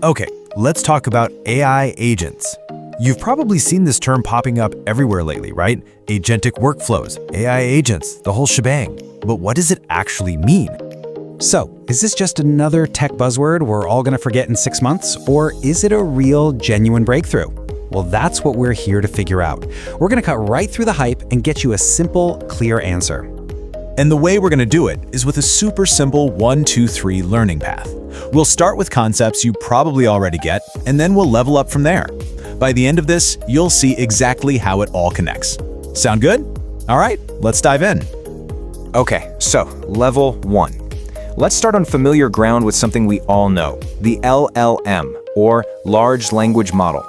Okay, let's talk about AI agents. You've probably seen this term popping up everywhere lately, right? Agentic workflows, AI agents, the whole shebang. But what does it actually mean? So, is this just another tech buzzword we're all going to forget in 6 months? Or is it a real, genuine breakthrough? Well, that's what we're here to figure out. We're going to cut right through the hype and get you a simple, clear answer. And the way we're going to do it is with a super simple 1, 2, 3 learning path. We'll start with concepts you probably already get, and then we'll level up from there. By the end of this, you'll see exactly how it all connects. Sound good? All right, let's dive in. Okay, so level 1. Let's start on familiar ground with something we all know, the LLM, or Large Language Model.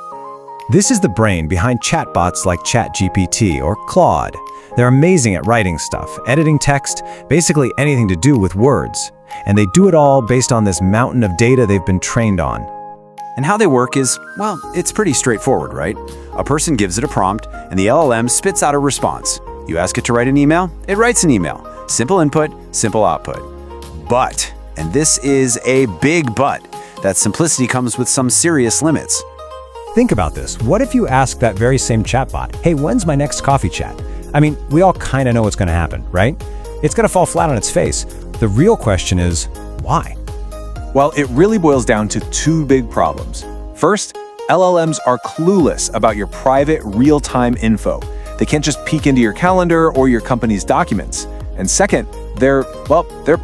This is the brain behind chatbots like ChatGPT or Claude. They're amazing at writing stuff, editing text, basically anything to do with words. And they do it all based on this mountain of data they've been trained on. And how they work is, well, it's pretty straightforward, right? A person gives it a prompt, and the LLM spits out a response. You ask it to write an email, it writes an email. Simple input, simple output. But, and this is a big but, that simplicity comes with some serious limits. Think about this. What if you ask that very same chatbot, hey, when's my next coffee chat? I mean, we all kind of know what's going to happen, right? It's going to fall flat on its face. The real question is, why? Well, it really boils down to two big problems. First, LLMs are clueless about your private, real-time info. They can't just peek into your calendar or your company's documents. And second, they're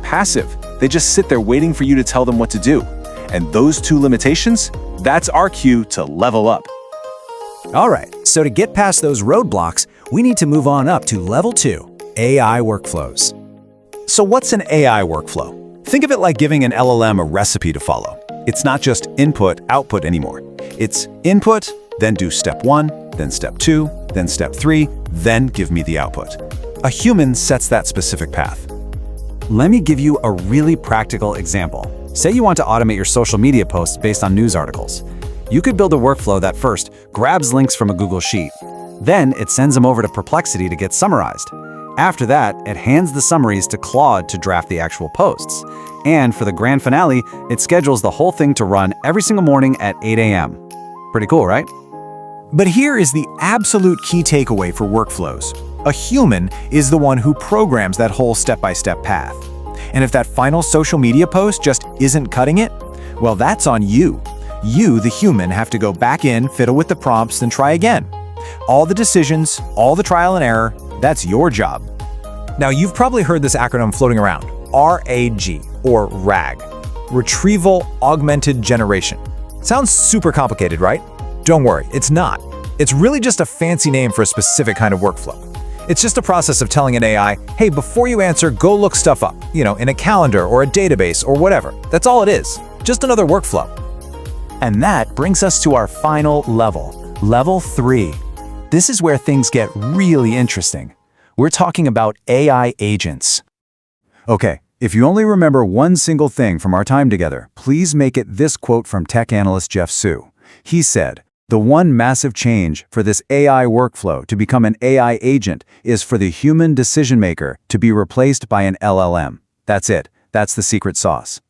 passive. They just sit there waiting for you to tell them what to do. And those two limitations, that's our cue to level up. All right, so to get past those roadblocks, we need to move on up to level 2, AI workflows. So what's an AI workflow? Think of it like giving an LLM a recipe to follow. It's not just input, output anymore. It's input, then do step 1, then step 2, then step 3, then give me the output. A human sets that specific path. Let me give you a really practical example. Say you want to automate your social media posts based on news articles. You could build a workflow that first grabs links from a Google Sheet. Then it sends them over to Perplexity to get summarized. After that, it hands the summaries to Claude to draft the actual posts. And for the grand finale, it schedules the whole thing to run every single morning at 8 a.m. Pretty cool, right? But here is the absolute key takeaway for workflows. A human is the one who programs that whole step-by-step path. And if that final social media post just isn't cutting it, well, that's on you. You, the human, have to go back in, fiddle with the prompts, and try again. All the decisions, all the trial and error, that's your job. Now, you've probably heard this acronym floating around, RAG, or RAG, Retrieval Augmented Generation. Sounds super complicated, right? Don't worry, it's not. It's really just a fancy name for a specific kind of workflow. It's just a process of telling an AI, hey, before you answer, go look stuff up, in a calendar or a database or whatever. That's all it is, just another workflow. And that brings us to our final level, level 3. This is where things get really interesting. We're talking about AI agents. Okay, if you only remember one single thing from our time together, please make it this quote from tech analyst Jeff Su. He said, "The one massive change for this AI workflow to become an AI agent is for the human decision maker to be replaced by an LLM. That's it. That's the secret sauce."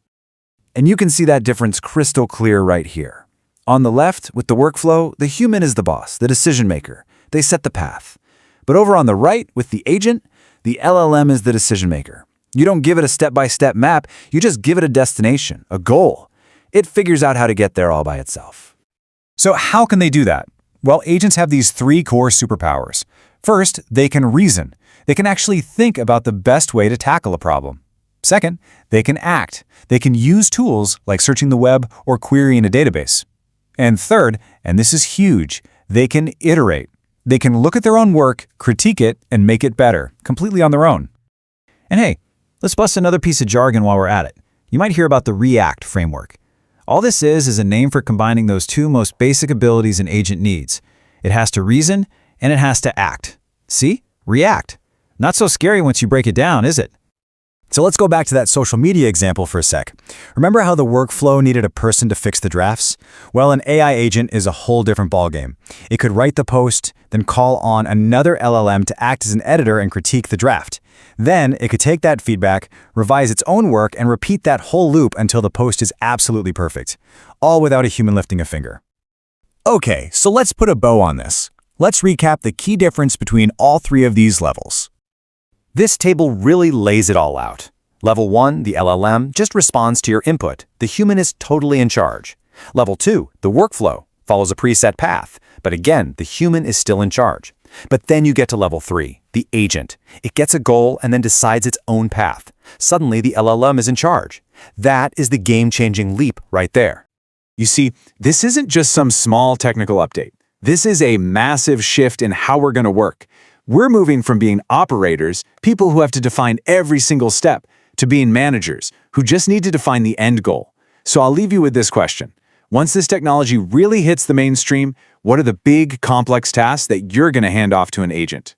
And you can see that difference crystal clear right here. On the left, with the workflow, the human is the boss, the decision maker. They set the path. But over on the right, with the agent, the LLM is the decision maker. You don't give it a step-by-step map, you just give it a destination, a goal. It figures out how to get there all by itself. So how can they do that? Well, agents have these 3 core superpowers. First, they can reason. They can actually think about the best way to tackle a problem. Second, they can act. They can use tools like searching the web or querying a database. And third, and this is huge, they can iterate. They can look at their own work, critique it, and make it better, completely on their own. And hey, let's bust another piece of jargon while we're at it. You might hear about the REACT framework. All this is a name for combining those 2 most basic abilities an agent needs. It has to reason, and it has to act. See? REACT. Not so scary once you break it down, is it? So let's go back to that social media example for a sec. Remember how the workflow needed a person to fix the drafts? Well, an AI agent is a whole different ballgame. It could write the post, then call on another LLM to act as an editor and critique the draft. Then it could take that feedback, revise its own work, and repeat that whole loop until the post is absolutely perfect, all without a human lifting a finger. Okay, so let's put a bow on this. Let's recap the key difference between all three of these levels. This table really lays it all out. Level 1, the LLM, just responds to your input. The human is totally in charge. Level 2, the workflow, follows a preset path. But again, the human is still in charge. But then you get to level 3, the agent. It gets a goal and then decides its own path. Suddenly, the LLM is in charge. That is the game-changing leap right there. You see, this isn't just some small technical update. This is a massive shift in how we're going to work. We're moving from being operators, people who have to define every single step, to being managers, who just need to define the end goal. So I'll leave you with this question. Once this technology really hits the mainstream, what are the big, complex tasks that you're going to hand off to an agent?